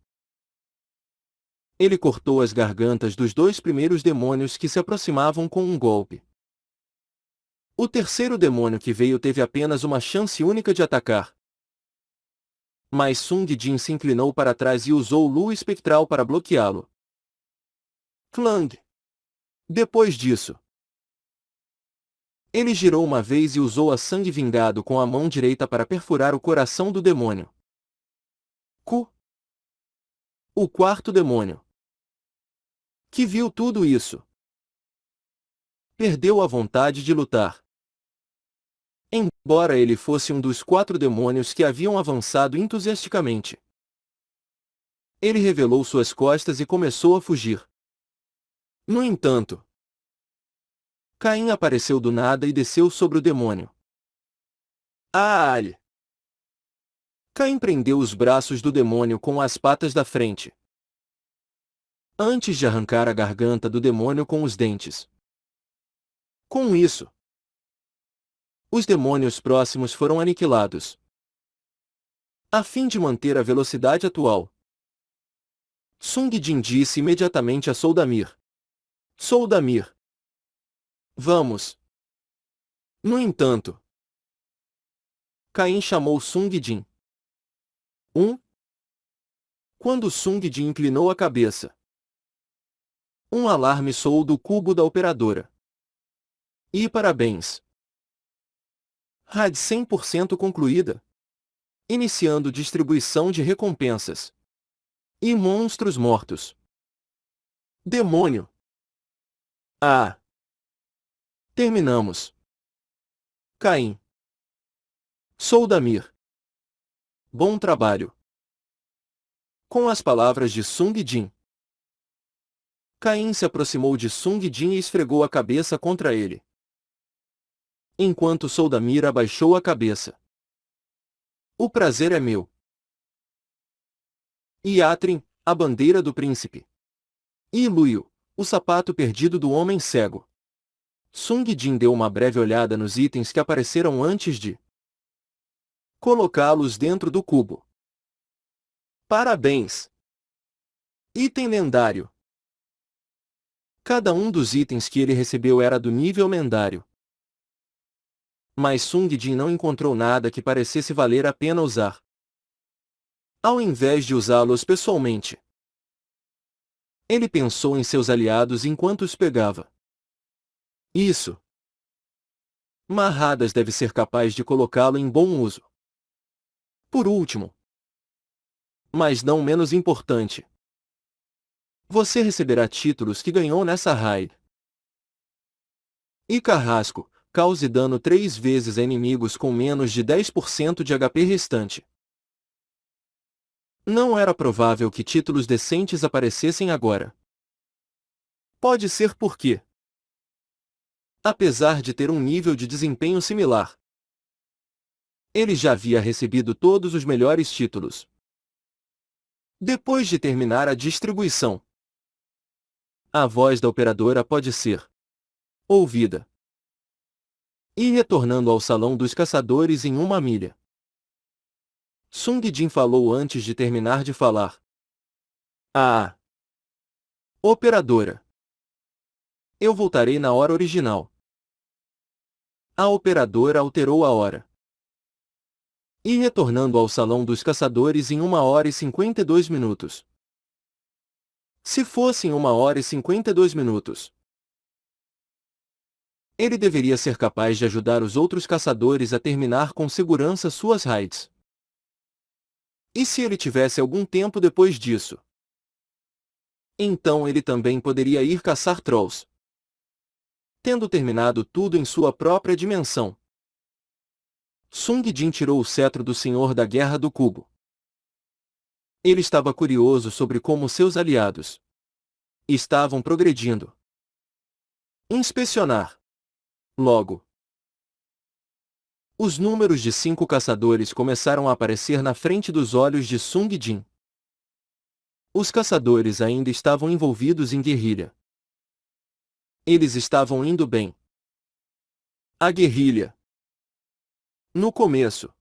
Ele cortou as gargantas dos 2 primeiros demônios que se aproximavam com um golpe. O terceiro demônio que veio teve apenas uma chance única de atacar. Mas Sung Jin se inclinou para trás e usou Lua Espectral para bloqueá-lo. Clang! Depois disso, ele girou uma vez e usou a sangue vingado com a mão direita para perfurar o coração do demônio. O quarto demônio, que viu tudo isso, perdeu a vontade de lutar. Embora ele fosse um dos 4 demônios que haviam avançado entusiasticamente, ele revelou suas costas e começou a fugir. No entanto, Caim apareceu do nada e desceu sobre o demônio. Aale! Caim prendeu os braços do demônio com as patas da frente, antes de arrancar a garganta do demônio com os dentes. Com isso, os demônios próximos foram aniquilados. A fim de manter a velocidade atual, Sung Jin disse imediatamente a Soldamir: Soldamir! Vamos! No entanto, Caim chamou Sung Jin. Quando Sung Jin inclinou a cabeça, um alarme soou do cubo da operadora. E parabéns! RAD 100% concluída. Iniciando distribuição de recompensas. E monstros mortos. Demônio! Ah! Terminamos. Caim. Soldamir. Bom trabalho. Com as palavras de Sung Jin, Caim se aproximou de Sung Jin e esfregou a cabeça contra ele, enquanto Soldamir abaixou a cabeça. O prazer é meu. Iatrin, a bandeira do príncipe. E Luio, o sapato perdido do homem cego. Sung Jin deu uma breve olhada nos itens que apareceram antes de colocá-los dentro do cubo. Parabéns! Item lendário. Cada um dos itens que ele recebeu era do nível lendário. Mas Sung Jin não encontrou nada que parecesse valer a pena usar. ao invés de usá-los pessoalmente. Ele pensou em seus aliados enquanto os pegava. Isso. Marradas deve ser capaz de colocá-lo em bom uso. Por último, mas não menos importante, você receberá títulos que ganhou nessa raid. E Carrasco, cause dano 3 vezes a inimigos com menos de 10% de HP restante. Não era provável que títulos decentes aparecessem agora. Pode ser porque, apesar de ter um nível de desempenho similar, ele já havia recebido todos os melhores títulos. Depois de terminar a distribuição, a voz da operadora pode ser ouvida. E retornando ao salão dos caçadores em 1 milha. Sung Jin falou antes de terminar de falar. Ah! Operadora. Eu voltarei na hora original. A operadora alterou a hora. E retornando ao salão dos caçadores em 1 hora e 52 minutos. Se fosse em 1 hora e 52 minutos, ele deveria ser capaz de ajudar os outros caçadores a terminar com segurança suas raids. E se ele tivesse algum tempo depois disso? Então ele também poderia ir caçar trolls. Tendo terminado tudo em sua própria dimensão, Sung Jin tirou o cetro do Senhor da Guerra do Cubo. Ele estava curioso sobre como seus aliados estavam progredindo. Inspecionar. Logo, os números de 5 caçadores começaram a aparecer na frente dos olhos de Sung Jin. Os caçadores ainda estavam envolvidos em guerrilha. Eles estavam indo bem. A guerrilha, no começo,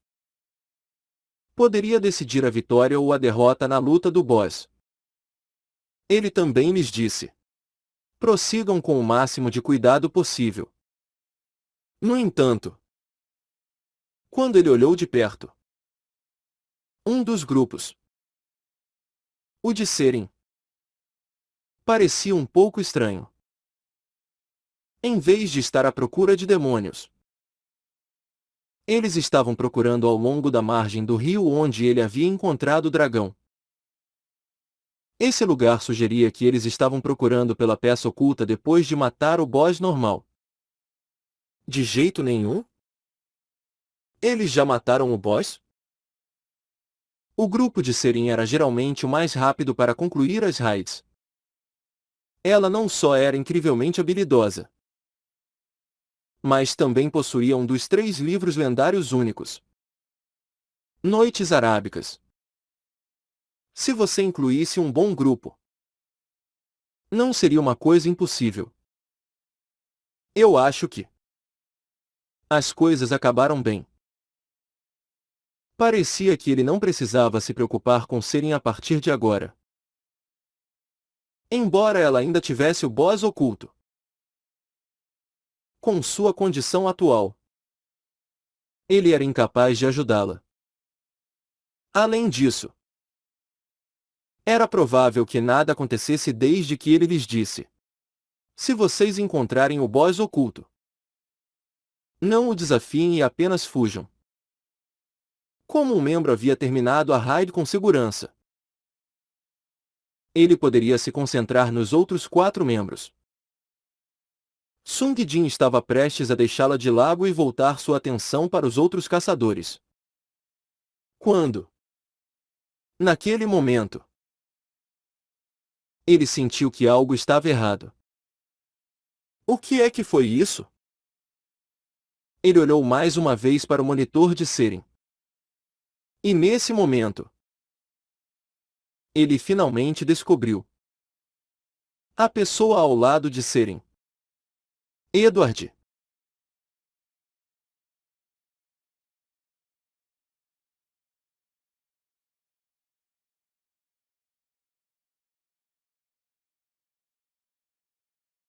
poderia decidir a vitória ou a derrota na luta do boss. Ele também lhes disse: prossigam com o máximo de cuidado possível. No entanto, quando ele olhou de perto, um dos grupos, o de Seren, parecia um pouco estranho. Em vez de estar à procura de demônios, eles estavam procurando ao longo da margem do rio onde ele havia encontrado o dragão. Esse lugar sugeria que eles estavam procurando pela peça oculta depois de matar o boss normal. De jeito nenhum? Eles já mataram o boss? O grupo de Seren era geralmente o mais rápido para concluir as raids. Ela não só era incrivelmente habilidosa, mas também possuía um dos 3 livros lendários únicos. Noites Arábicas. Se você incluísse um bom grupo, não seria uma coisa impossível. Eu acho que as coisas acabaram bem. Parecia que ele não precisava se preocupar com Seren a partir de agora. Embora ela ainda tivesse o boss oculto. Com sua condição atual, ele era incapaz de ajudá-la. Além disso, era provável que nada acontecesse desde que ele lhes disse: se vocês encontrarem o boss oculto, não o desafiem e apenas fujam. Como um membro havia terminado a raid com segurança, ele poderia se concentrar nos outros 4 membros. Sung Jin estava prestes a deixá-la de lado e voltar sua atenção para os outros caçadores. Quando, naquele momento, ele sentiu que algo estava errado. O que é que foi isso? Ele olhou mais uma vez para o monitor de Seren. E nesse momento, ele finalmente descobriu a pessoa ao lado de Seren. Edward.